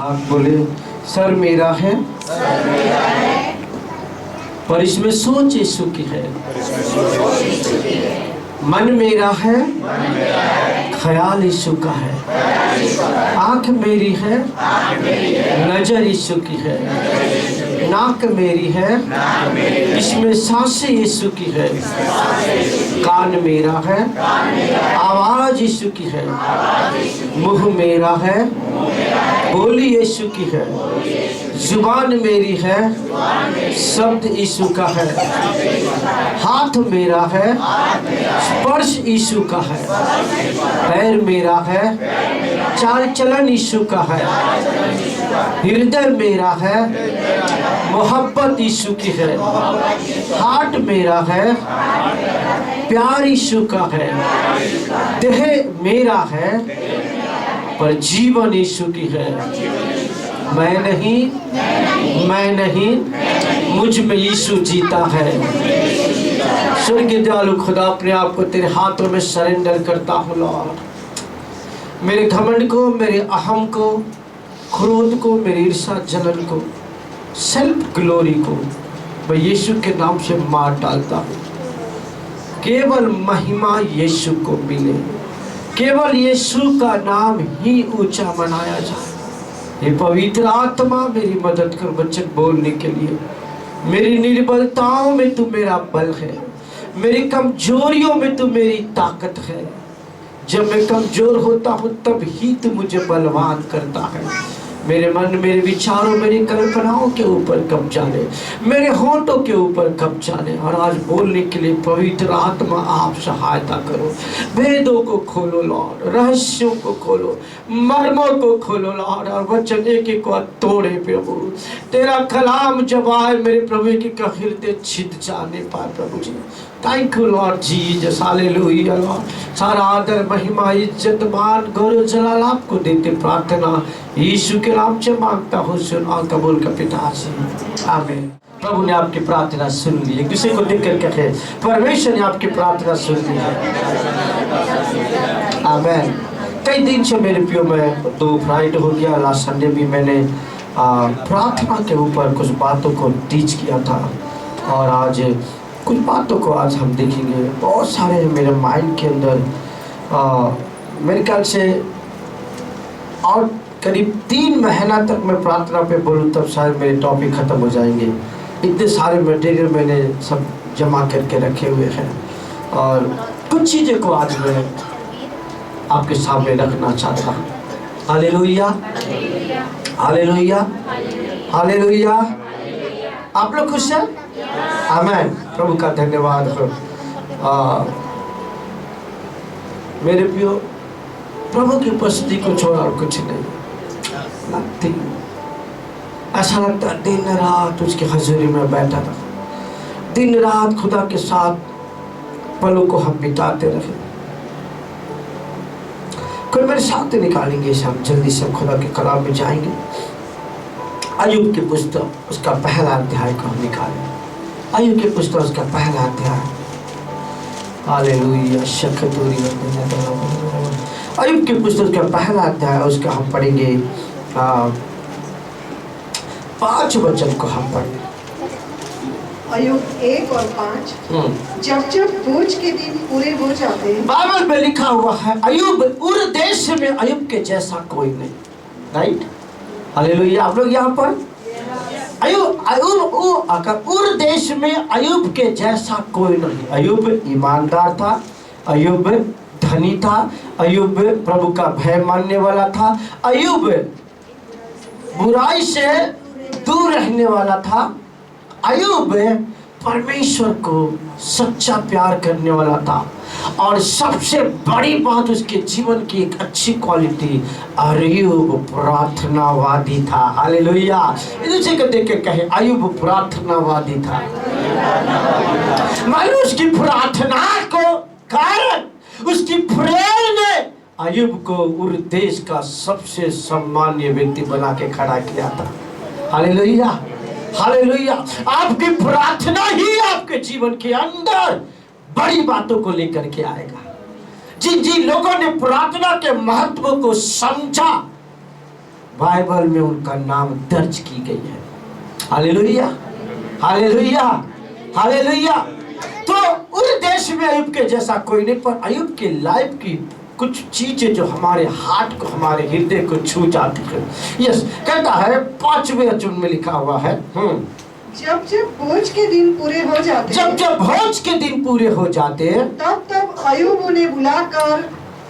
आप बोले सर मेरा है, पर इसमें सोच यीशु की है। मन मेरा है, ख्याल यीशु का है। आँख मेरी है, नजर यीशु की है। नाक मेरी है, इसमें सांसें यीशु की है। कान मेरा है, आवाज यीशु की है। मुंह मेरा है, बोली यीशु की है। जुबान मेरी है, शब्द यीशु का है। हाथ मेरा है, स्पर्श यीशु का है। पैर मेरा है, चाल चलन यीशु का है। हृदय मेरा है, मोहब्बत यीशु की है। हार्ट मेरा है, प्यार यीशु का है। देह मेरा है, पर जीवन यीशु की है। मैं नहीं, मुझ में यीशु जीता है। स्वर्गीय दयालु खुदा, अपने आप को तेरे हाथों में सरेंडर करता हूँ लॉर्ड। मेरे घमंड को, मेरे अहम को, क्रोध को, मेरी ईर्ष्या जलन को, सेल्फ ग्लोरी को मैं यीशु के नाम से मार डालता हूँ। केवल महिमा यीशु को मिले, केवल यीशु का नाम ही ऊंचा मनाया जाए। ये पवित्र आत्मा मेरी मदद कर वचन बोलने के लिए। मेरी निर्बलताओं में तू मेरा बल है, मेरी कमजोरियों में तू मेरी ताकत है। जब मैं कमजोर होता हूँ तब ही तू मुझे बलवान करता है। मेरे मन, मेरे विचारों, मेरी कल्पनाओं के ऊपर कब्जा ले, मेरे होंठों के ऊपर कब्जा ले। और आज बोलने के लिए पवित्र आत्मा आप सहायता करो। वेदों को खोलो लॉर्ड, रहस्यों को खोलो, मर्मों को खोलो लॉर्ड, और वचन एक एक को तोड़े प्रभु। तेरा कलाम जब आए मेरे प्रभु की हृदय छिद जाने पाए प्रभु जी। Thank you Lord Jesus, hallelujah Lord. सारा आदर, महिमा, इज्जत, मान, गौरव, जलाल आपको देते प्रार्थना यीशु के नाम से मांगता हूँ, सुन और कबूल का पिता से, आमीन। प्रभु ने आपकी प्रार्थना सुन ली। एक दूसरे को देख कर कहे, परमेश्वर ने आपकी प्रार्थना सुन ली है, आमीन। कई दिन से मेरे प्रियो में 2 फ्राइडे हो गया, लास्ट संडे भी मैंने प्रार्थना के ऊपर कुछ बातों को टीच किया था, और आज कुछ बातों को आज हम देखेंगे। बहुत सारे मेरे माइंड के अंदर मेरे ख्याल से और करीब 3 महीना तक मैं प्रार्थना पे बोलूँ तब शायद मेरे टॉपिक ख़त्म हो जाएंगे। इतने सारे मटेरियल मैंने सब जमा करके रखे हुए हैं, और कुछ चीज़ें को आज मैं आपके सामने रखना चाहता हूँ। Hallelujah, hallelujah, hallelujah. आप लोग खुश हैं? आमीन। प्रभु का धन्यवाद हो। मेरे प्रियो, प्रभु की उपस्थिति को छोड़ा और कुछ नहीं लगती। ऐसा लगता है दिन रात उसकी हजूरी में बैठा था, दिन रात खुदा के साथ पलों को हम बिताते रहे। कोई मेरे साथ निकालेंगे, हम जल्दी से खुदा के कलाम में जाएंगे। अय्यूब की पुस्तक उसका पहला अध्याय को हम निकालें। अय्यूब की पुस्तक उसका पहला अध्याय। हालेलुया, अय्यूब की पुस्तक का पहला अध्याय उसका हम पढ़ेंगे 5 वचन को हम पढ़ेंगे। अय्यूब 1 और 5। जब जब बोझ के दिन पूरे हो जाते हैं, बाइबल में लिखा हुआ है अय्यूब उर देश में अय्यूब के जैसा कोई नहीं। Right, hallelujah. आप लोग यहाँ पर अय्यूब उर देश में अय्यूब के जैसा कोई नहीं। अय्यूब ईमानदार था, अय्यूब धनी था, अय्यूब प्रभु का भय मानने वाला था, अय्यूब बुराई से दूर रहने वाला था, अय्यूब परमेश्वर को सच्चा प्यार करने वाला था। और सबसे बड़ी बात उसके जीवन की एक अच्छी क्वालिटी, अय्यूब प्रार्थनावादी था। हालेलुया। इसे को देख के कहे, अय्यूब प्रार्थनावादी था। मानो उसकी प्रार्थना को कारण, उसकी प्रेयर ने अय्यूब को उर देश का सबसे सम्मानीय व्यक्ति बना के खड़ा किया था। Hallelujah, hallelujah. आपकी प्रार्थना ही आपके जीवन के अंदर बड़ी बातों को लेकर के आएगा। जिन जिन लोगों ने प्रार्थना के महत्व को समझा, बाइबल में उनका नाम दर्ज की गई है। Hallelujah, hallelujah, hallelujah. तो उस देश में अय्यूब के जैसा कोई नहीं, पर अय्यूब के लाइफ की कुछ चीजें जो हमारे हार्ट को, हमारे हृदय को छू जाती है। यस, कहता है 5वें वचन में लिखा हुआ है, जब जब भोज के दिन पूरे हो जाते, जब जब भोज के दिन पूरे हो जाते, तब तब अय्यूब उन्हें बुलाकर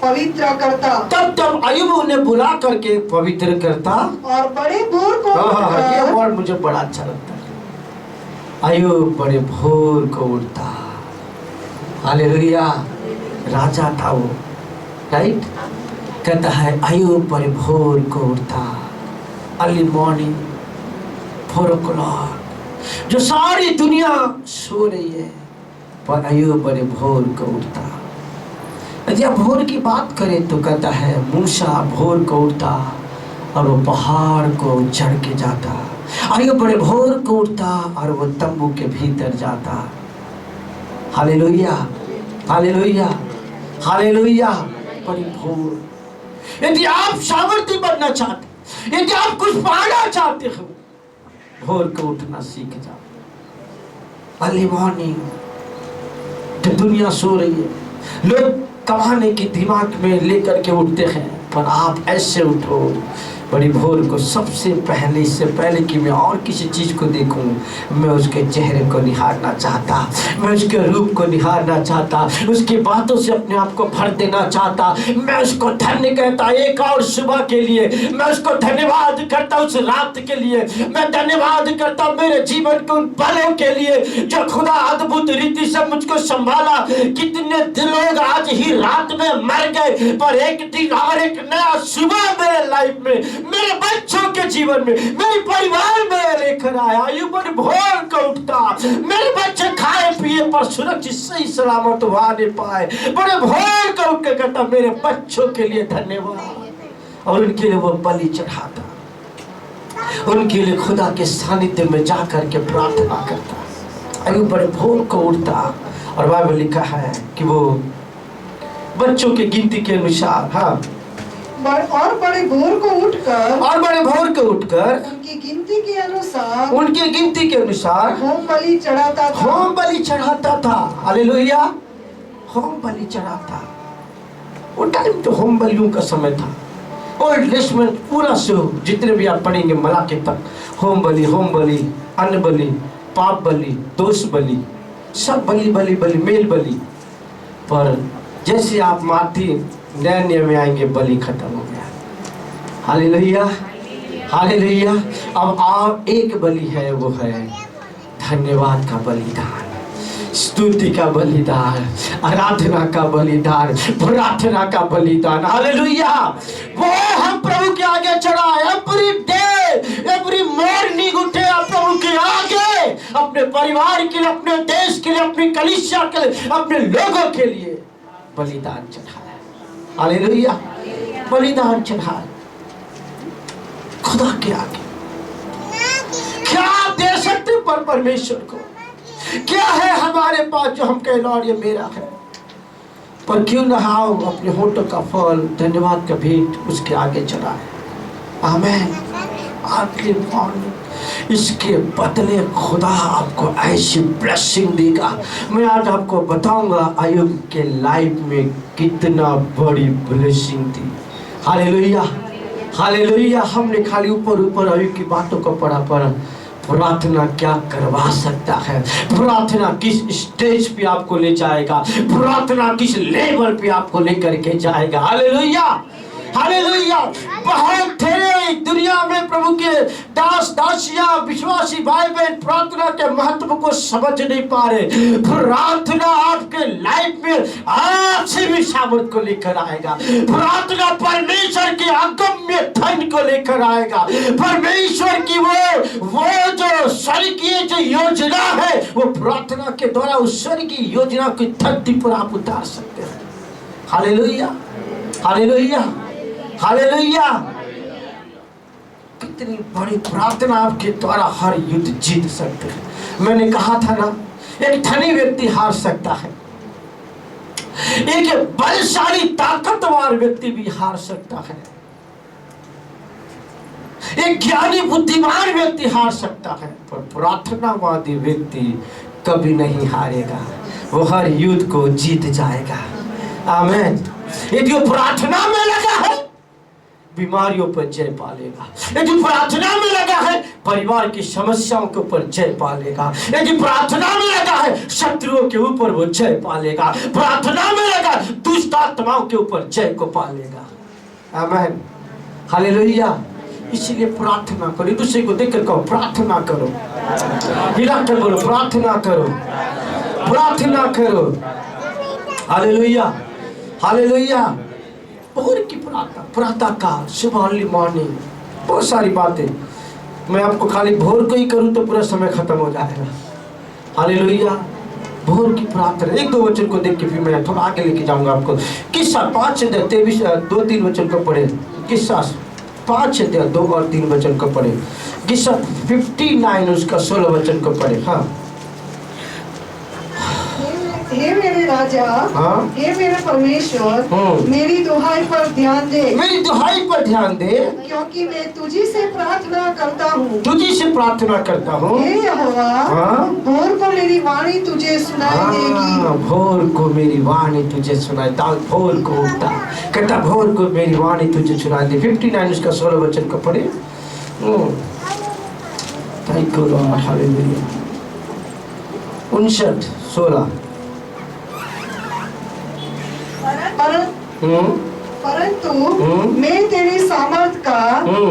पवित्र करता, तब तब अय्यूब उन्हें बुला करके पवित्र करता। और बड़े भोर को ये उठकर, वर्ड मुझे बड़ा अच्छा लगता है, अय्यूब बड़े भोर को उठता। हालेलुया, राजा था वो, राइट। कहता है अय्यूब बड़े भोर को उठता, अर्ली मॉर्निंग, 4 o'clock, जो सारी दुनिया सो रही है, पर अय्यूब बड़े भोर को उठता। यदि आप भोर की बात करें तो कहता है मूसा भोर को उठता और वो पहाड़ को चढ़ के जाता। अय्यूब बड़े भोर को उठता और वो तंबू के भीतर जाता। Hallelujah, hallelujah, hallelujah. बड़ी भोर। यदि आप सामर्थ्य बनना चाहते, यदि आप कुछ पाना चाहते हो, भोर को उठना सीख जाओ। अर्ली मॉर्निंग, जब दुनिया सो रही है, लोग कमाने की दिमाग में लेकर के उठते हैं, पर आप ऐसे उठो बड़ी भोर को। सबसे पहले, इससे पहले कि मैं और किसी चीज को देखूं, मैं उसके चेहरे को निहारना चाहता, मैं उसके रूप को निहारना चाहता, उसकी बातों से अपने आप को भर देना चाहता। मैं उसको धन्य कहता एक और सुबह के लिए, मैं उसको धन्यवाद करता उस रात के लिए, मैं धन्यवाद करता मेरे जीवन के उन पलों के लिए जो खुदा अद्भुत रीति से मुझको संभाला। कितने लोग आज ही रात में मर गए, पर एक दिन और एक नया सुबह मेरे लाइफ में, मेरे बच्चों के जीवन में, मेरे परिवार में लेकर आया। अय्यूब बड़े भोर को उठता, मेरे बच्चे खाए पिए पर सुरक्षित सही सलामत वहां नहीं पाए, बड़े भोर को उठ के कहता मेरे बच्चों के लिए धन्यवाद, और उनके लिए वो बलि चढ़ाता, उनके लिए खुदा के सानिध्य में जाकर के प्रार्थना करता। अय्यूब बड़े भोर को उठता, और बाइबल लिखा है कि वो बच्चों की गिनती के अनुसार, हाँ, और बड़े भोर को उठकर, और बड़े भोर को उठकर उनकी गिनती के अनुसार, उनकी गिनती के अनुसार होम बलि चढ़ाता था। होम बलि चढ़ाता था। हालेलुया, होम बलि चढ़ाता। वो टाइम तो होम बलियों का समय था। ओल्ड टेस्टमेंट पूरा से जितने भी आप पढ़ेंगे मलाकी तक, होम बलि, अन्न बलि, पाप बलि, दोष बलि, सब बलि बलि बलि, मेल बलि। पर जैसे आप माटी नए नियम में आएंगे, बलि खत्म हो गया। Hallelujah, hallelujah. अब आप एक बलि है, वो है धन्यवाद का बलिदान, स्तुति का बलिदान, आराधना का बलिदान, प्रार्थना का बलिदान। हालेलुया, वो हम प्रभु के आगे चढ़ाए। एवरी डे, एवरी मॉर्निंग उठे आप प्रभु के आगे, अपने परिवार के लिए, अपने देश के लिए, अपनी कलीसिया के लिए, अपने लोगों के लिए बलिदान चढ़ाए। हालेलुया, बलिदान चढ़ाए खुदा के आगे। क्या दे सकते पर परमेश्वर को? क्या है हमारे पास जो हम कह लॉर्ड ये मेरा है? पर क्यों ना आओ अपने होठों का फल, धन्यवाद का भेंट उसके आगे चढ़ाए। आमीन। आखिरी मॉर्निंग, इसके बदले खुदा आपको ऐसी ब्लेसिंग देगा। मैं आज आपको बताऊंगा अय्यूब के लाइफ में कितना बड़ी ब्लेसिंग थी। Hallelujah, hallelujah. हमने खाली ऊपर ऊपर अय्यूब की बातों को पढ़ा, पर प्रार्थना क्या करवा सकता है, प्रार्थना किस स्टेज पे आपको ले जाएगा, प्रार्थना किस लेवल पे आपको लेकर के जाएगा। Hallelujah, hallelujah. बहुत थे दुनिया में प्रभु के दास दासियां, विश्वासी भाई बहन प्रार्थना के महत्व को समझ नहीं पा रहे। प्रार्थना आपके लाइफ में आपसे भी सामर्थ को लेकर आएगा। प्रार्थना परमेश्वर के अगम्य धन को लेकर आएगा। परमेश्वर की वो जो स्वर्गीय जो योजना है, वो प्रार्थना के द्वारा उस स्वर्गीय योजना की धरती पर आप उतार सकते हैं। Hallelujah, hallelujah, hallelujah. कितनी बड़ी प्रार्थना आपके द्वारा हर युद्ध जीत सकते हैं। मैंने कहा था ना, एक धनी व्यक्ति हार सकता है, एक बलशाली ताकतवर व्यक्ति भी हार सकता है। एक ज्ञानी बुद्धिमान व्यक्ति हार सकता है, पर प्रार्थनावादी व्यक्ति कभी नहीं हारेगा, वो हर युद्ध को जीत जाएगा। आमीन। यदि वो प्रार्थना में लगा है, बीमारियों पर जय पालेगा। यदि प्रार्थना में लगा है, परिवार की समस्याओं के ऊपर जय पालेगा। यदि प्रार्थना में लगा है, शत्रुओं के ऊपर वो जय पालेगा। प्रार्थना में लगा, दुष्ट आत्माओं के ऊपर जय को पालेगा। आमीन। हालेलुया। इसलिए प्रार्थना करो। दूसरे को देखकर कहो प्रार्थना करो। हिलाकर बोलो प्रार्थना करो, प्रार्थना करो। Hallelujah, hallelujah. भोर की प्रार्थना, प्रातः काल, सुबह अर्ली मॉर्निंग, बहुत सारी बातें। मैं आपको खाली भोर को ही करूं तो पूरा समय खत्म हो जाएगा। हालेलुया। भोर की प्रार्थना, एक दो वचन को देख के फिर मैं थोड़ा आगे लेके जाऊंगा आपको। किस्सा 5:23 2-3 वचन को पढ़े। किस्सा 5:2 और 3 वचन को पढ़े। किस्सा 59 उसका 16 वचन को पढ़े। हाँ। हे मेरे राजा, हाँ? हे मेरे परमेश्वर, मेरी दुहाई पर ध्यान दे। मेरी दुहाई पर ध्यान दे, क्योंकि मैं तुझी से प्रार्थना करता हूँ। तुझी से प्रार्थना करता हूँ। हे यहोवा, हाँ? भोर को मेरी वाणी तुझे सुनाई देगी। भोर को मेरी वाणी तुझे सुनाई। दाऊद भोर को उठता, कहता भोर को मेरी वाणी तुझे सुनाई दे। 59 उसका 16 वचन को पढ़े। Thank you Lord, hallelujah. 59:16। परंतु मैं तेरी सामर्थ का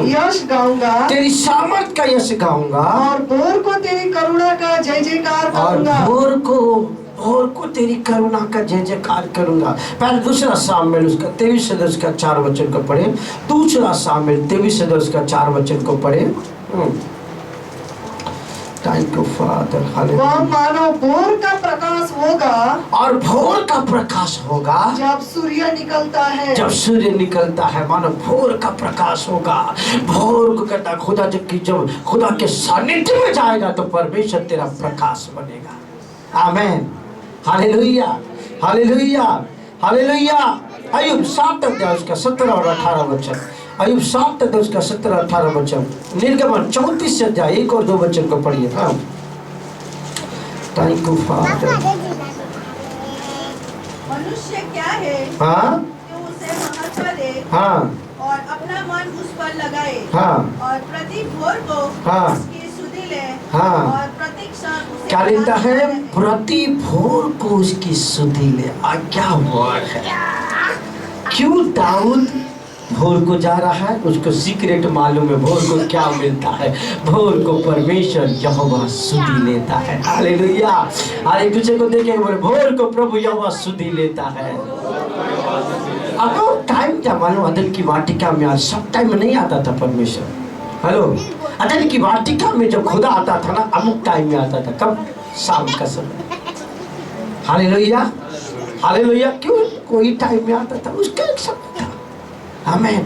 यश गाऊंगा, तेरी सामर्थ का यश गाऊंगा, और भोर को तेरी करुणा का जय जयकार करूंगा। भोर को तेरी करुणा का जय जयकार करूंगा। पहले दूसरा सामुएल उसका 23 का 4 वचन को पढ़े। दूसरा सामुएल 23 का 4 वचन को पढ़े। Thank you father, hallelujah. वह मानो भोर का प्रकाश होगा, और भोर का प्रकाश होगा जब सूर्य निकलता है। जब सूर्य निकलता है, मानो भोर का प्रकाश होगा। भोर को कहता खुदा जब खुदा के सानिध्य में जाएगा तो परमेश्वर तेरा प्रकाश बनेगा। आमीन। Hallelujah, hallelujah, hallelujah. अय्यूब 7 उसका 17 और 18 वचन। अय्यूब 7 उसका 17 18 वचन। निर्गमन 34 अध्याय 1 और 2 वचन को पढ़िए। हाँ। Thank you father. मनुष्य क्या है, हाँ, कि उसे महत्व दे, हाँ, और अपना मन उस पर लगाए, हाँ, और प्रति भोर को हाँ, उसकी सुधि ले, हाँ। और प्रति क्षण उसे क्या लिखता है? याद रहे। प्रति भोर को उसकी सुधि ले। क्या वर्ड है। क्यों दाऊद भोर को जा रहा है? उसको सीक्रेट मालूम है भोर को क्या मिलता है। भोर को परमेश्वर यहोवा सुधि लेता है। हालेलुया। और एक दूसरे को देखेंगे, बोले भोर को प्रभु यहोवा सुधि लेता है। अब टाइम क्या मालूम? अदन की वाटिका में आज सब टाइम में नहीं आता था परमेश्वर। हेलो, अदन की वाटिका में जब खुदा आता था ना, अमुक टाइम में आता था। कब? शाम का समय। Hallelujah, hallelujah. क्यों? कोई टाइम में आता था, उसका एक समय था। आमीन।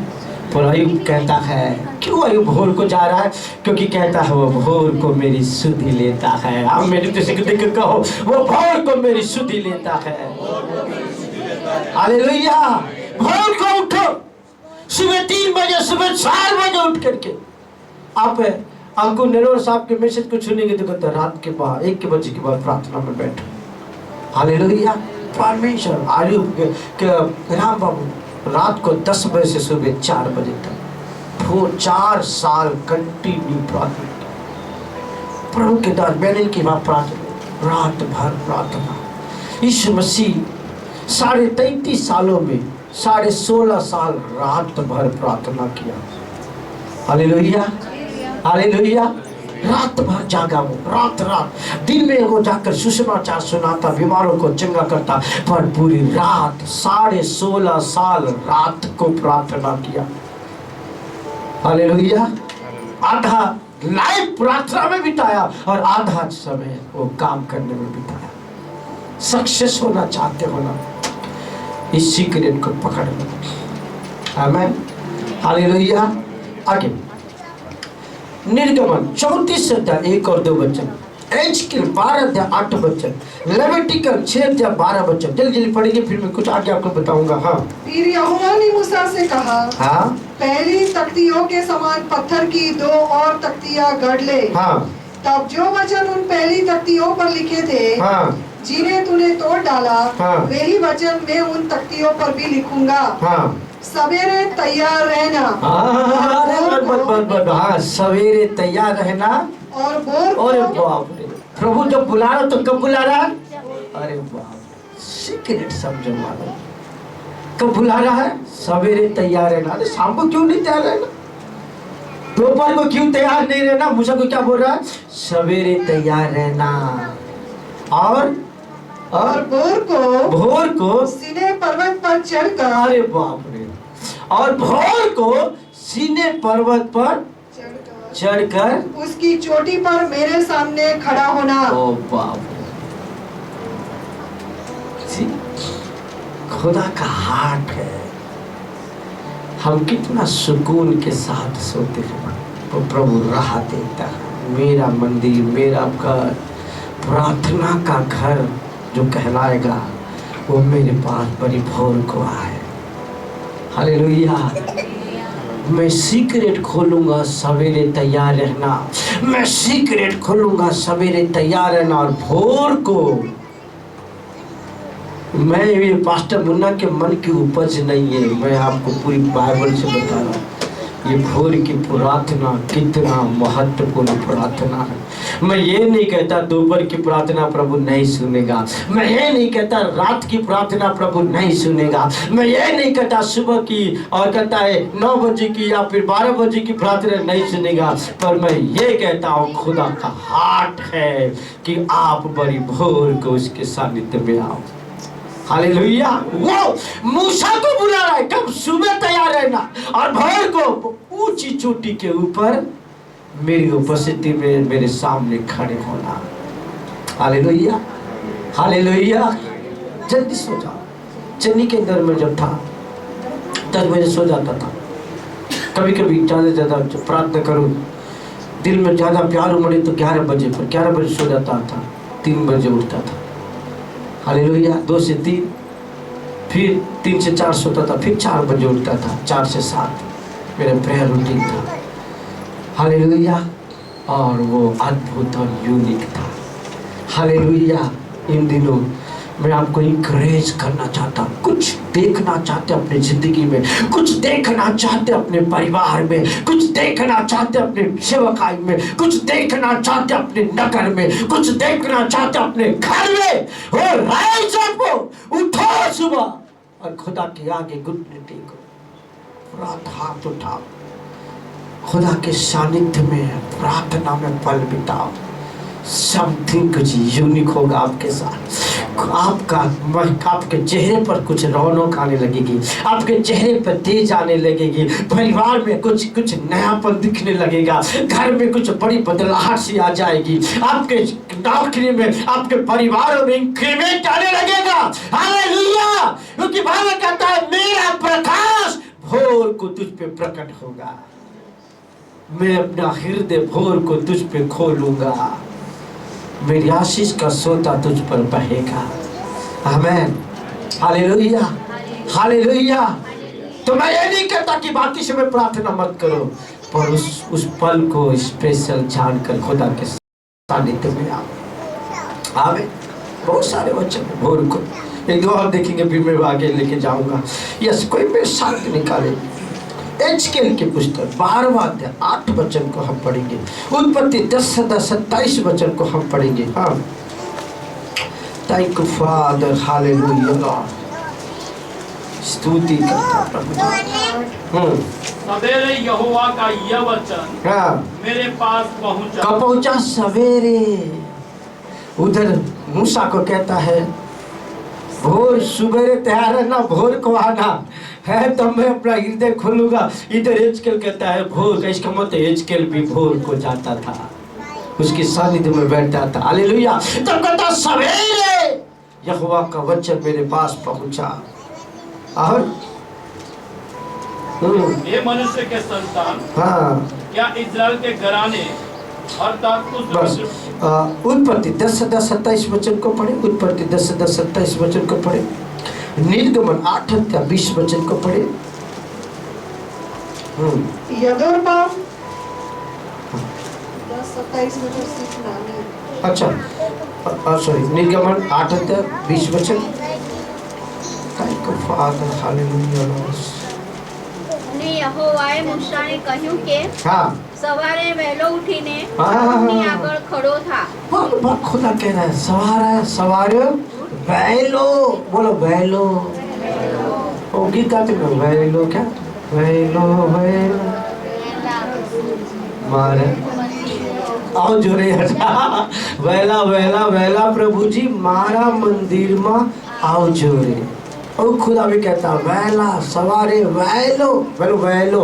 पर अय्यूब कहता है, क्यों अय्यूब भोर को जा रहा है? क्योंकि कहता है वो भोर को मेरी सुधि लेता है। आप मेरे किसी को देख कहो, वो भोर को मेरी सुधि लेता है। हालेलुया। भोर को उठो, सुबह 3 बजे, सुबह 4 बजे उठ करके आप अंकुर नरोर साहब के मैसेज को सुनेंगे तो कहते रात के बाद 1 बजे के बाद प्रार्थना में बैठो। हालेलुया। परमेश्वर अय्यूब के राम बाबू रात को 10 बजे से सुबह 4 बजे तक वो 4 साल कंटिन्यू प्रार्थना। प्रभु के दास बैनिन की बात प्रार्थना, रात भर प्रार्थना। यीशु मसीह 33.5 सालों में 16.5 साल रात भर प्रार्थना किया। Hallelujah, hallelujah. रात भर जागा वो, रात दिन में वो जाकर सुसमाचार सुनाता, बीमारों को चंगा करता, पर पूरी रात 16.5 साल रात को प्रार्थना किया। हालेलुया। आधा लाइव प्रार्थना में बिताया और आधा समय वो काम करने में बिताया। सक्सेस होना चाहते हो ना, इस सीक्रेट को पकड़ लो। आमीन। हालेलुया। आगे निर्गमन 34 अध्याय 1 और 2 वचन। एजकेल 12:8 वचन, लेविटिकल 6:12 वचन। जल्दी जल्दी पढ़ेंगे, फिर मैं कुछ आगे आपको बताऊंगा। हाँ फिर यहोवा ने मूसा से कहा, हाँ पहली तख्तियों के समान पत्थर की 2 और तख्तियां गढ़ ले। हाँ तब जो वचन उन पहली तख्तियों पर लिखे थे, हाँ जिन्हें तूने तोड़ डाला, हाँ। वही वचन मैं उन तख्तियों पर भी लिखूंगा। हाँ सवेरे तैयार रहना हाँ, सवेरे तैयार रहना। और भोर अरे को बाप रे, प्रभु जब बुला रहा तो कब बुला रहा? अरे बाप, सीक्रेट समझो मानो। कब बुला रहा है? सवेरे तैयार रहना। अरे शाम को क्यों नहीं तैयार रहना? दोपहर को क्यों तैयार नहीं रहना? मूसा को क्या बोल रहा है? सवेरे तैयार रहना। और भोर को सीने पर्वत पर चढ़कर, अरे बाप रे, और भोर को सीने पर्वत पर चढ़कर उसकी चोटी पर मेरे सामने खड़ा होना। ओ बाप रे, खुदा का हार्ट है। हम कितना सुकून के साथ सोते हैं, तो प्रभु राह देता है। मेरा मंदिर, मेरा घर, प्रार्थना का घर जो कहलाएगा, वो मेरे पास बड़ी भोर को आए। हालेलुया। मैं सीक्रेट खोलूंगा, सवेरे तैयार रहना। मैं सीक्रेट खोलूंगा, सवेरे तैयार रहना। और भोर को, मैं ये पास्टर मुन्ना के मन की उपज नहीं है, मैं आपको पूरी बाइबल से बता रहा हूँ। ये भोर की प्रार्थना कितना महत्वपूर्ण प्रार्थना है। मैं ये नहीं कहता दोपहर की प्रार्थना प्रभु नहीं सुनेगा। मैं ये नहीं कहता रात की प्रार्थना प्रभु नहीं सुनेगा। मैं ये नहीं कहता सुबह की और कहता है 9 बजे की या फिर 12 बजे की प्रार्थना नहीं सुनेगा। पर मैं ये कहता हूँ खुदा का हार्ट है कि आप बड़ी भोर को उसके सानिध्य में आओ। हालेलुया। वो मूसा को बुला रहा है, कब? सुबह तैयार रहना और भोर को ऊंची चोटी के ऊपर मेरी उपस्थिति में मेरे सामने खड़े होना। Hallelujah, hallelujah. जल्दी सो जाओ। चन्नी के अंदर में जब था 10 बजे सो जाता था। कभी कभी ज़्यादा प्रार्थना करूँ, दिल में ज़्यादा प्यार उमड़े तो 11 बजे, पर 11 बजे सो जाता था, 3 बजे उठता था। हालेलुया। 2 से 3, फिर 3 से 4 सोता था, फिर 4 बजे उठता था, 4 से 7 मेरा प्रेयर रूटीन था। हालेलुया। और वो अद्भुत और यूनिक था। हालेलुया। इन दिनों मैं आपको इंकरेज करना चाहता हूँ, कुछ देखना चाहते अपने जिंदगी में, कुछ देखना चाहते अपने परिवार में, कुछ देखना चाहते अपने सेवकाई में, कुछ देखना चाहते अपने नगर में, कुछ देखना चाहते अपने घर में। हो राइज अप, उठो सुबह और खुदा के आगे घुटने टेको, रात हाथ उठाओ, खुदा के सानिध्य में प्रार्थना में पल बिताओ। समथिंग कुछ यूनिक होगा आपके साथ। आपके चेहरे पर कुछ रौनक आने लगेगी, आपके चेहरे पर तेज आने लगेगी, परिवार में कुछ नयापन दिखने लगेगा, घर में कुछ बड़ी बदलाहट सी आ जाएगी, आपके नौकरी में, आपके परिवारों में इंक्रीमेंट आने लगेगा। हालेलुया। क्योंकि बाइबल कहता है मेरा प्रकाश भोर को तुझ पे प्रकट होगा। मैं अपना हृदय भोर को तुझ पे खोलूंगा, मेरी आशीष का सोता तुझ पर बहेगा। आमीन। Hallelujah, hallelujah. तो मैं ये नहीं कहता कि बाकी समय प्रार्थना मत करो, पर उस पल को स्पेशल जानकर खुदा के सानिध्य में आओ। आमीन। बहुत सारे वचन भोर को, एक दो और देखेंगे, फिर मैं आगे लेके जाऊंगा। यस, कोई मेरे साथ निकाले एजकेल की पुस्तक 12वां अध्याय 8 वचन को हम पढ़ेंगे। उत्पत्ति 10:27 वचन को हम पढ़ेंगे। हाँ, थैंक यू फादर। हालेलुया। स्तुति करता प्रभु। सवेरे यहोवा का यह वचन हाँ मेरे पास पहुंचा। कब पहुंचा? सवेरे। उधर मूसा को कहता है भोर, सुबह तैयार रहना, भोर को आना है तो मैं अपना हृदय खोलूंगा। इधर एजकेल कहता है भोर का, इसका मतलब एजकेल भी भोर को जाता था, उसकी सानिध्य में बैठता था। हालेलुया। तो कहता सवेरे यहोवा का वचन मेरे पास पहुंचा। और ये मनुष्य के संतान, हाँ, क्या इस्राएल के घराने और तब उस बस उत्पत्ति 10:27 वचन को पढ़े। उत्पत्ति 10:27 वचन को पढ़े। निर्गमन 8:20 वचन को पढ़े। यदोरबाम 10:27 में तो सीखना नहीं। अच्छा सॉरी, निर्गमन 8:20 वचन। Thank you father, hallelujah. અને યહોવાએ મૂસાને કહ્યું કે हाँ સવારે વહેલો ઉઠીને હા. ફારોની આગળ ખડો થા। बार खुदा कह रहा है सवार सवार वैलो, बोलो वैलो। ओ गीत गाते में वैलो, क्या वैलो वैलो मारे आओ जोरे वैला वैला वैला प्रभु जी मारा मंदिर में आओ जोरे। और खुदा भी कहता वैला सवारे वैलो वैलो वैलो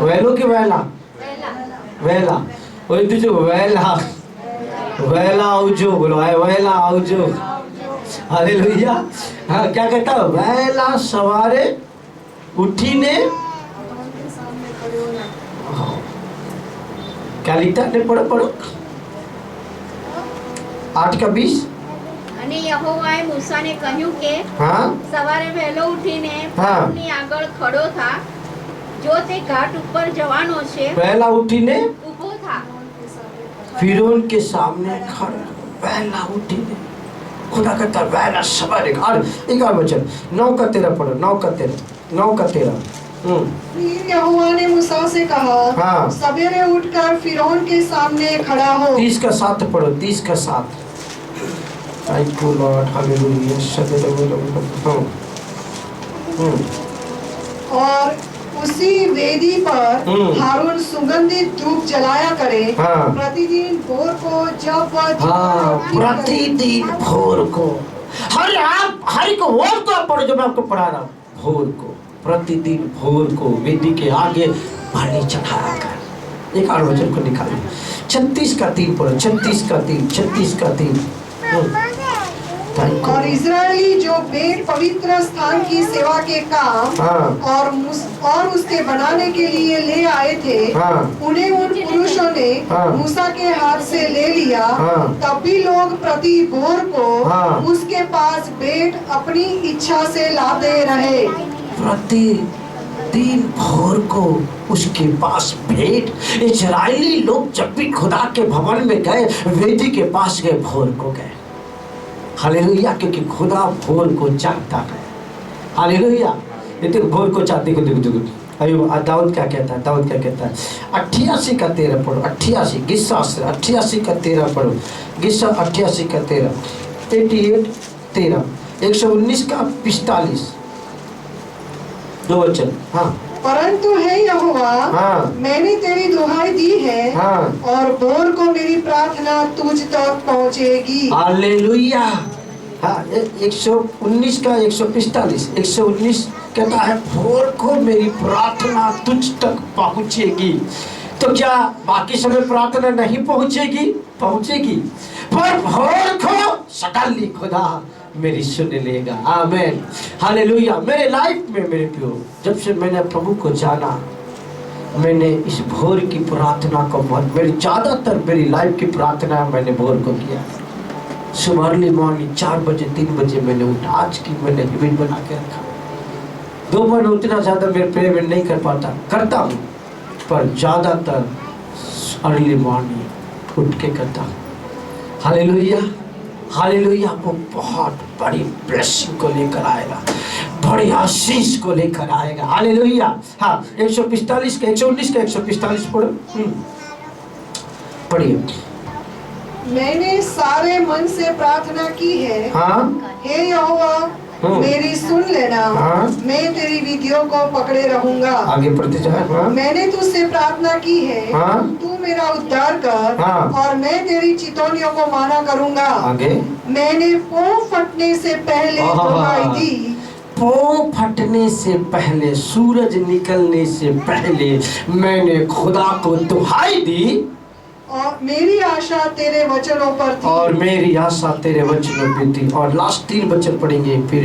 वैलो की वैला वैला वही तुझे वैला वैला आओजो, बोलो आए वैला आओजो। हालेलुया। हाँ क्या कहता है वैला सवारे उठीने। हाँ। क्या लिखता है? पढ़ो पढ़ो 8:20। અને યહોવાએ મૂસાને કહ્યું કે हाँ સવારે વહેલો ઉઠીને હા. ફારોની આગળ ખડો થા। જો તે ઘાટ ઉપર જવાનો છે वैला उठीने ઊભો થા। फिरौन के सामने खड़ा। वैला उठीने खुदा कहता है वैला सवारे। और एक और वचन 9:13 पढ़ो। 9:13 फिर यहोवा ने मूसा से कहा हाँ। सवेरे उठकर फिरौन के सामने खड़ा हो। 30:7 पढ़ो। 30:7। Thank you Lord, hallelujah. और उसी वेदी पर हारून सुगंधित धूप जलाया करे। हाँ। प्रतिदिन भोर को जब वह हाँ रोटी करे। प्रतिदिन भोर को। हर को वो तो आप पढ़ो जो मैं आपको पढ़ा रहा हूँ। भोर को, प्रतिदिन भोर को वेदी के आगे बलि चढ़ाया कर। एक और वचन को निकालो 36:3 पढ़ो। 36:3 और इजरायली जो बेट पवित्र स्थान की सेवा के काम हाँ। और उसके बनाने के लिए ले आए थे, हाँ। उन्हें उन पुरुषों ने हाँ। मूसा के हाथ से ले लिया। हाँ। तब भी लोग प्रति भोर को हाँ। उसके पास बेट अपनी इच्छा से लाते रहे। प्रतिदिन भोर को उसके पास भेंट। इजरायली लोग जब भी खुदा के भवन में गए वेदी के पास गए भोर को गए। हालेलुया। क्योंकि खुदा भोर को चाहता है। हालेलुया। ये देखो भोर को चाहते। देखो देखो देखो अयो दाऊद क्या कहता है? दाऊद क्या कहता है? 88:13 पढ़ो। 88 गिस्सा 88:13 पढ़ो। गिस्सा 88:13 88:13 119:45 दो वचन। हाँ परंतु हे यहोवा, हाँ। मैंने तेरी दुहाई दी है। हाँ। और भोर को मेरी प्रार्थना तुझ तक पहुँचेगी। हालेलुया। हाँ 119 का 145 119 कहता है भोर को मेरी प्रार्थना तुझ तक पहुँचेगी। तो क्या बाकी समय प्रार्थना नहीं पहुँचेगी? पहुँचेगी। पर भोर को सडनली खुदा मेरी सुन लेगा। आमीन। हालेलुया। मेरे लाइफ में मेरे प्यो जब से मैंने प्रभु को जाना मैंने इस भोर की प्रार्थना को बहुत मेरी ज़्यादातर मेरी लाइफ की प्रार्थना मैंने भोर को किया। सुबह अर्ली मॉर्निंग 4 बजे 3 बजे मैंने उठा। आज की मैंने हैबिट बना के रखा। दोपहर उतना ज़्यादा मैं प्रेयर नहीं कर पाता, करता हूँ पर ज़्यादातर अर्ली मॉर्निंग उठ के करता हूँ। हालेलुया। हालेलुया। वो बहुत बड़ी ब्लेसिंग को लेकर आएगा, बड़ी आशीष को लेकर आएगा। हालेलुया। हाँ 145 का 119 का 145 पढ़ो। पढ़िए। मैंने सारे मन से प्रार्थना की है। हाँ हे यहोवा, मेरी सुन लेना। हाँ। मैं तेरी विधियों को पकड़े रहूंगा। आगे पढ़ते जाए। हाँ मैंने तुझसे प्रार्थना की है। हाँ। तू मेरा उद्धार कर। हाँ। और मैं तेरी चितौनियों को माना करूंगा। आगे मैंने पों फटने से पहले दुहाई दी। पों फटने से पहले, सूरज निकलने से पहले मैंने खुदा को दुहाई दी। और मेरी आशा तेरे वचनों पर थी। और मेरी आशा तेरे वचनों पे थी। और लास्ट 3 वचन पढ़ेंगे फिर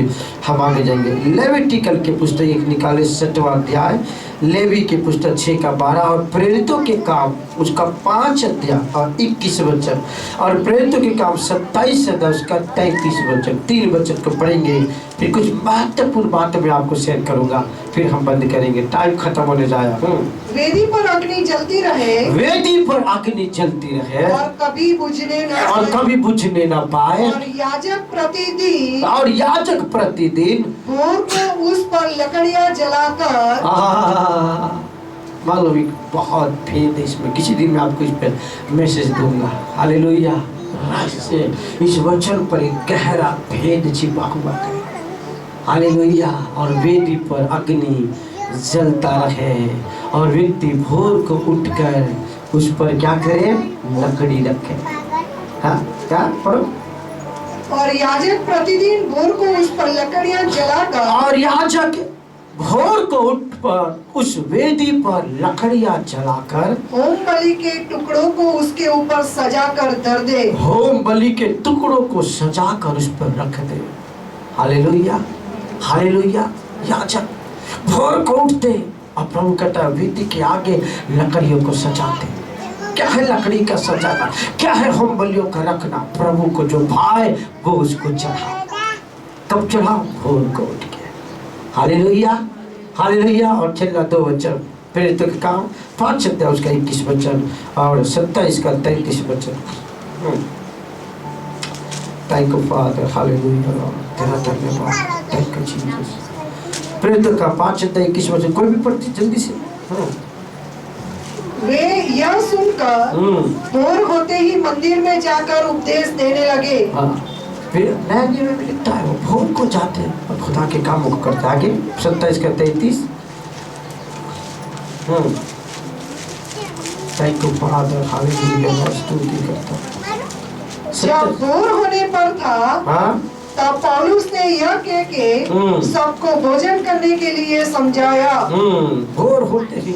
हम आगे जाएंगे। लेविटिकल के पुस्तक एक निकाले 7वां अध्याय लेवी की पुस्तक 6:12 और प्रेरितों के काम उसका 5 अध्याय और 21 वचन और प्रेरितों के काम 27 अध्याय उसका 33 वचन, 3 वचन को पढ़ेंगे। फिर कुछ महत्वपूर्ण बातें मैं आपको शेयर करूंगा, फिर हम बंद करेंगे, टाइम खत्म होने जाया। वेदी पर अग्नि जलती रहे, वेदी पर अग्नि जलती रहे और कभी बुझने न पाए, और याजक प्रतिदिन भोर को उस पर लकड़ियां जलाकर। मालूम बहुत भेद है इसमें, किसी दिन मैं आपको इस पर मैसेज दूंगा। हालेलुया। इस वचन पर एक गहरा भेद छिपा हुआ है। हालेलुया। और वेदी पर अग्नि जलता रहे और व्यक्ति भोर को उठकर उस पर क्या करे, लकड़ी रखे। हाँ क्या पढ़ो। और याजक प्रतिदिन भोर को उस पर लकड़ियां जलाकर, और याजक भोर को उठ पर उस वेदी पर लकड़ियां जलाकर होम बलि के टुकड़ों को उसके ऊपर सजाकर धर दे। होम बलि के टुकड़ों को सजाकर उस पर रख दे। Hallelujah, hallelujah. याजक भोर को उठते और प्रभु कहता है वेदी के आगे लकड़ियों को सजाते। क्या है लकड़ी का सजाना, क्या है होम बलियों का रखना। प्रभु को जो भाए वो उसको चढ़ाओ। कब चढ़ाओ, भोर को उठ के। Hallelujah, hallelujah. और चलना 2 वचन प्रेरितों के काम 5 अध्याय उसका 21 वचन और 27 का 33 वचन। Thank you father, hallelujah. तेरा धन्यवाद, थैंक यू जीसस। प्रेरितों का 5 अध्याय 21 वचन, कोई भी पढ़ती जल्दी से। वे यह सुनकर भोर होते ही मंदिर में जाकर उपदेश देने लगे। फिर नया नियम में लिखता है वो भोर को जाते हैं और खुदा के कामों को करते। आगे 27 का 33। Thank you father, hallelujah. स्तुति करता हूं। जब भोर होने पर था तब पौलुस ने यह कह के सबको भोजन करने के लिए समझाया। भोर होते ही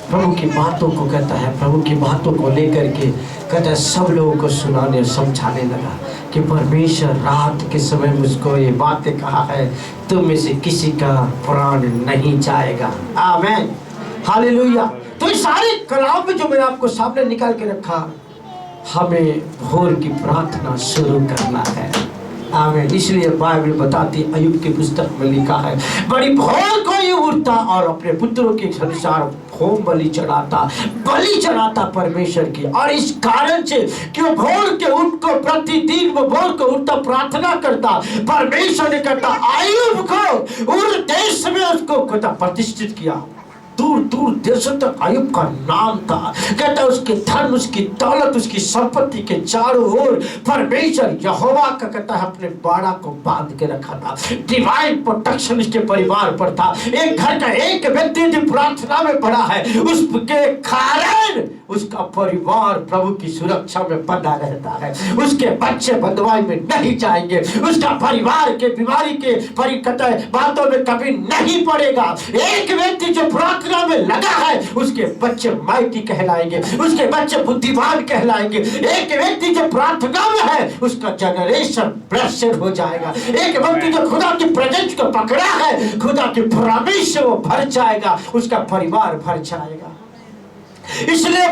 प्रभु की बातों को कहता है, प्रभु की बातों को लेकर के कहता है सब लोगों को सुनाने और समझाने लगा कि परमेश्वर रात के समय मुझको ये बातें कहा है, तुम में से किसी का प्राण नहीं जाएगा। आमीन, हालेलुया। तो इस सारे कलाम में जो मैंने आपको सामने निकाल के रखा, हमें भोर की प्रार्थना शुरू करना है। आमीन। इसलिए बाइबल बताती, अय्यूब की पुस्तक में लिखा है, बड़ी भोर को ये उठता और अपने पुत्रों के अनुसार होम बलि चढ़ाता परमेश्वर की। और इस कारण से कि वो भोर के उठ को प्रतिदिन वो भोर को उठता प्रार्थना करता, परमेश्वर ने कहता अय्यूब को उस देश में उसको प्रतिष्ठित किया। दूर दूर देशों तक अय्यूब का नाम था। कहता उसके धन, उसकी दौलत, उसकी संपत्ति के चारों ओर परमेश्वर यहोवा का कहता है अपने बाड़ा को बांध के रखा था। डिवाइन प्रोटेक्शन उसके परिवार पर था। एक घर का एक व्यक्ति जो प्रार्थना में पड़ा है, उसके कारण उसका परिवार प्रभु की सुरक्षा में बंधा रहता है। उसके बच्चे बंधुआई में नहीं जाएंगे, उसका परिवार के बीमारी के बातों में कभी नहीं पड़ेगा। एक व्यक्ति जो प्रार्थना में लगा है, उसके बच्चे माइटी कहलाएंगे, उसके बच्चे बुद्धिमान कहलाएंगे। एक व्यक्ति जो प्रार्थना में है, उसका जनरेशन ब्लेस्ड हो जाएगा। एक व्यक्ति जो खुदा की प्रेजेंस को पकड़ा है, खुदा की प्रॉमिस से वो भर जाएगा, उसका परिवार भर जाएगा। इसलिए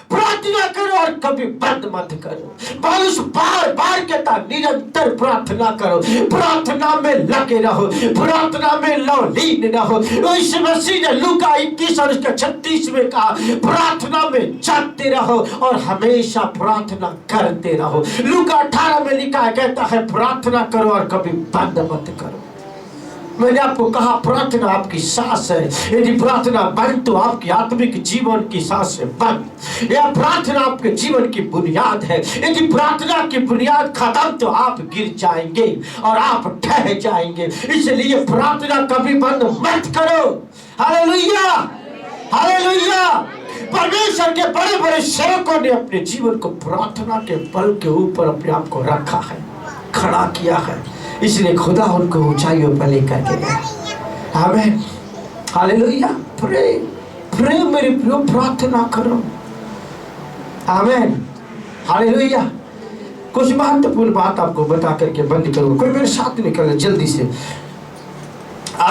प्रार्थना करो और कभी बंद मत करो। पौलुस बार बार कहता निरंतर प्रार्थना करो, प्रार्थना में लगे रहो, प्रार्थना में लवलीन रहो। इस मसीह ने लूका 21 और उसका 36 में कहा प्रार्थना में जागते रहो और हमेशा प्रार्थना करते रहो। लूका 18 में लिखा है, कहता है प्रार्थना करो और कभी बंद मत करो। मैंने आपको कहा प्रार्थना आपकी सांस है। यदि प्रार्थना बंद तो आपकी आत्मिक जीवन की सांस है बंद। यह प्रार्थना आपके जीवन की बुनियाद है। यदि प्रार्थना की बुनियाद खत्म तो आप गिर जाएंगे और आप ढह जाएंगे। इसलिए प्रार्थना कभी बंद मत करो। Hallelujah, hallelujah. परमेश्वर के बड़े बड़े सेवकों ने अपने जीवन को प्रार्थना के बल के ऊपर अपने आप को रखा है, खड़ा किया है। इसलिए खुदा उनको ऊंचाइयों पर लेकर के गया। आमीन, हालेलुया। प्रे मेरे प्रियो, प्रार्थना करो। आमीन, हालेलुया। कुछ महत्वपूर्ण बात आपको बता करके बंद करूंगा। कोई मेरे साथ निकले जल्दी से।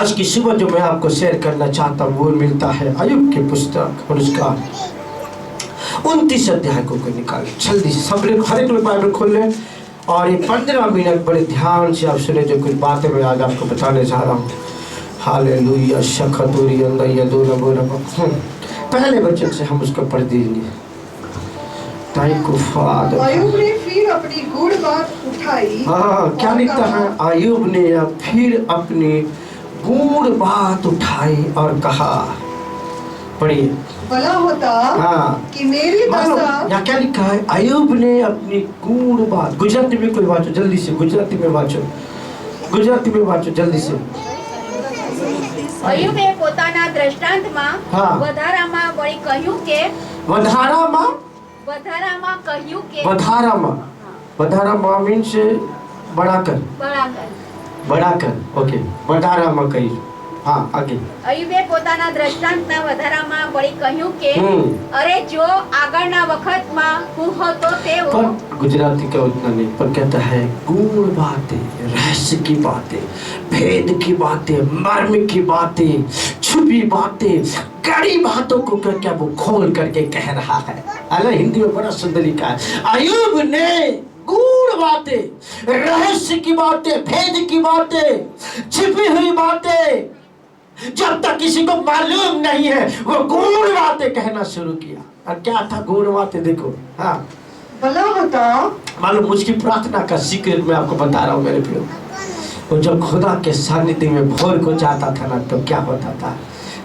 आज की सुबह जो मैं आपको शेयर करना चाहता हूँ वो मिलता है अय्यूब की पुस्तक और उसका 29 अध्याय को निकालें जल्दी से। सब लोग हर एक लोग बाइबल खोल लें और ये 15 मिनट बड़े ध्यान से आप सुने जो कुछ बातें मैं आज आपको बताने जा रहा हूँ। हालेलुया शखतूरी पहले वचन से हम उसको पढ़ देंगे। Thank you father. अय्यूब ने फिर अपनी गूढ़ बात उठाई। हाँ, क्या लिखता है? अय्यूब ने फिर अपनी गूढ़ बात उठाई और कहा, पढ़िए। भला होता हाँ, कि मेरी दशा। यहाँ क्या लिखा है? अय्यूब ने अपनी गूढ़ बात, गुजराती में कोई वाचो जल्दी से, गुजराती में वाचो, गुजराती में वाचो जल्दी से। અયુબે પોતાના દ્રષ્ટાંતમાં હા. વધારામાં વળી કહ્યું કે વધારામાં વધારામાં વધારામાં मीन्स बढ़ाकर बढ़ाकर ओके વધારામાં કહ્યું। हाँ आगे। અયુબે પોતાના દ્રષ્ટાંતના વધારામાં વળી કહ્યું કે અરે જો આગળના વખતમાં હું હતો તેવો। पर गुजराती का उतना नहीं, पर कहता है गूढ़ बातें, रहस्य की बातें, भेद की बातें, मर्म की बातें, छुपी बातें, कड़ी बातों को क्या वो खोल करके कह रहा है। अलग हिंदी में बड़ा सुंदर लिखा है। अय्यूब ने गूढ़ बातें, रहस्य की बातें, भेद की बातें, छिपी हुई बातें, जब तक किसी को मालूम नहीं है वो गूढ़ बातें कहना शुरू किया। और क्या था गूढ़ बातें? देखो। हाँ, भला होता। मालूम मुझकी प्रार्थना का सीक्रेट मैं आपको बता रहा हूँ मेरे प्रियो। वो जब खुदा के सानिध्य में भोर को जाता था ना तो क्या होता था?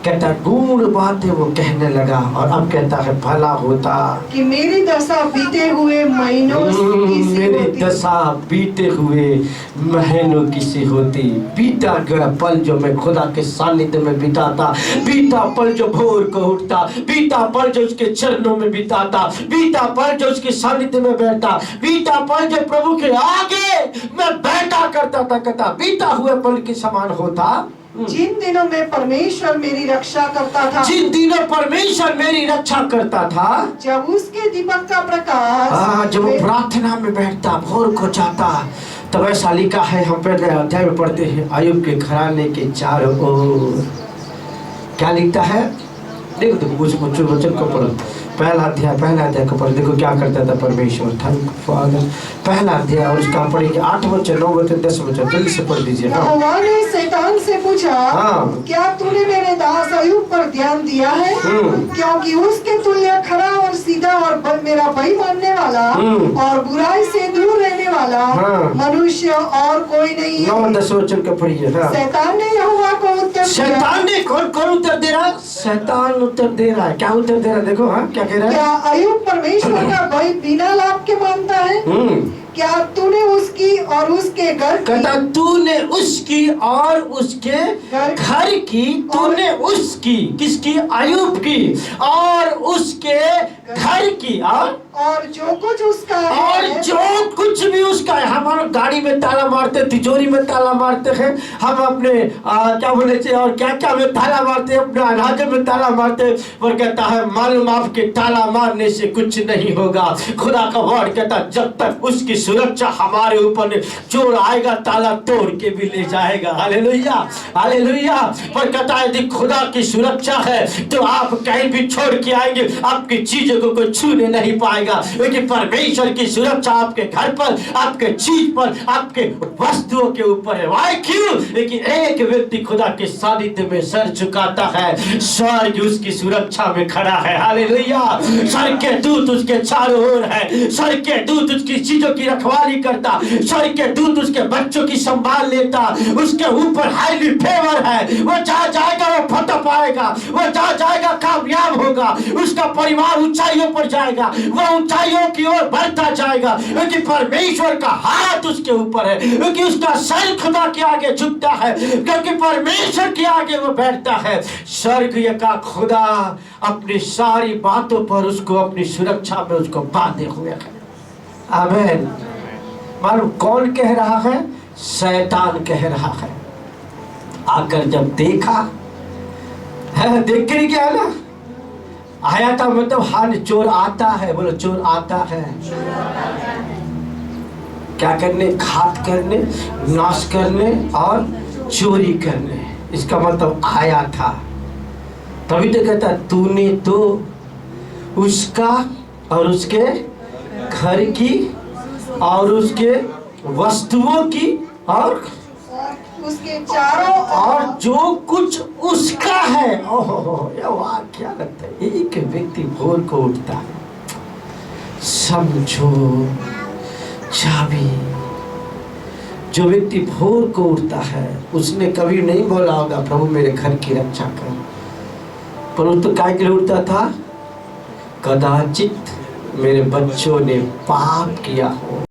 कहता गूढ़ बातें वो कहने लगा और अब कहता है भला होता कि मेरी दशा बीते हुए महीनों की सी मेरी होती। दशा बीते हुए महीनों की सी होती। बीता गया पल जो मैं खुदा के सानिध्य में बिताता, बीता पल जो भोर को उठता, बीता पल जो उसके चरणों में बिताता, बीता पल जो उसके सानिध्य में बैठता, बीता पल जो प्रभु के आगे मैं बैठा करता था, कहता बीता हुए पल के समान होता। जिन दिनों में परमेश्वर मेरी रक्षा करता था, जिन दिनों परमेश्वर मेरी रक्षा करता था, जब उसके दीपक का प्रकाश। जब वो प्रार्थना में बैठता, भोर को जाता, तब ऐसा लिखा है। हम पहले अध्याय में पढ़ते हैं अय्यूब के घराने के चारों ओर क्या लिखता है? देखो देखो उसको वचन को पढ़ो। पहला अध्याय को पढ़ो। देखो क्या करता था परमेश्वर। Thank father. पहला अध्याय और उसका पढ़ेंगे 8 वचन 9 वचन 10 वचन जल्दी से पढ़ दीजिए। यहोवा ने शैतान से पूछा, हाँ। क्या तूने मेरे दास अय्यूब पर ध्यान दिया है? क्योंकि उसके तुल्य खरा और सीधा और मेरा भय मानने वाला और बुराई से दूर रहने वाला मनुष्य और कोई नहीं है। 9-10 वचन का पढ़िए। शैतान ने यहोवा को उत्तर दिया। शैतान ने कौन उत्तर दे रहा है? शैतान उत्तर दे रहा है। क्या उत्तर दे रहा है? देखो। हाँ, क्या कह रहा है? क्या अय्यूब परमेश्वर का भय बिना लाभ के मानता है? क्या तूने उसकी और उसके घर की, कहता तूने उसकी और उसके घर की, तूने उसकी किसकी? अय्यूब की और उसके घर की और जो कुछ उसका है, और जो कुछ भी उसका है। हम गाड़ी में ताला मारते, तिजोरी में ताला मारते हैं, हम अपने क्या बोले थे और क्या क्या में ताला मारते हैं, अपने अनाज में ताला मारते हैं। और कहता है मालूम आपके ताला मारने से कुछ नहीं होगा। खुदा का वर्ड कहता जब तक उसकी सुरक्षा हमारे ऊपर चोर आएगा ताला तोड़ के भी ले जाएगा। Hallelujah hallelujah. पर कहता है यदि खुदा की सुरक्षा है तो आप कहीं भी छोड़ के आएंगे, आपकी चीजों को कोई छूने नहीं पाएगा। क्योंकि परमेश्वर की सुरक्षा आपके घर पर, आपके चीज पर, आपके वस्तुओं के ऊपर है। वाई क्यों? लेकिन एक व्यक्ति खुदा के सानिध्य में सर झुकाता है, स्वर्ग उसकी सुरक्षा में खड़ा है। हालेलुया। स्वर्ग के दूत उसके चारों ओर है, स्वर्ग के दूत उसकी चीजों की रखवाली करता, स्वर्ग के दूत उसके बच्चों की संभाल लेता, उसके ऊपर हाईली फेवर है। वो जहाँ जाएगा वो फतह पाएगा, वो जहाँ जाएगा कामयाब होगा, उसका परिवार ऊंचाइयों पर जाएगा, वो ऊंचाइयों की ओर बढ़ता जाएगा। क्योंकि परमेश्वर का हाथ उसके ऊपर है, क्योंकि उसका सर खुदा के आगे झुकता है, क्योंकि परमेश्वर के आगे वो बैठता है। स्वर्ग का खुदा अपनी सारी बातों पर उसको अपनी सुरक्षा में उसको बांधे हुए है। आमीन। मालूम कौन कह रहा है? शैतान कह रहा है। आकर जब देखा है, देख के नहीं गया ना, आया था मतलब हाँ चोर आता है। बोलो चोर आता है। क्या करने? घात करने, नाश करने और चोरी करने। इसका मतलब आया था। तभी तो कहता तूने तो उसका और उसके घर की और उसके वस्तुओं की और उसके चारों और जो कुछ उसका है। ओहो, ये वाह क्या लगता है। एक व्यक्ति भोर को उठता है, समझो चाबी। जो व्यक्ति भोर को उठता है उसने कभी नहीं बोला होगा प्रभु मेरे घर की रक्षा कर, परंतु क्या के लिए उठता था? कदाचित मेरे बच्चों ने पाप किया हो,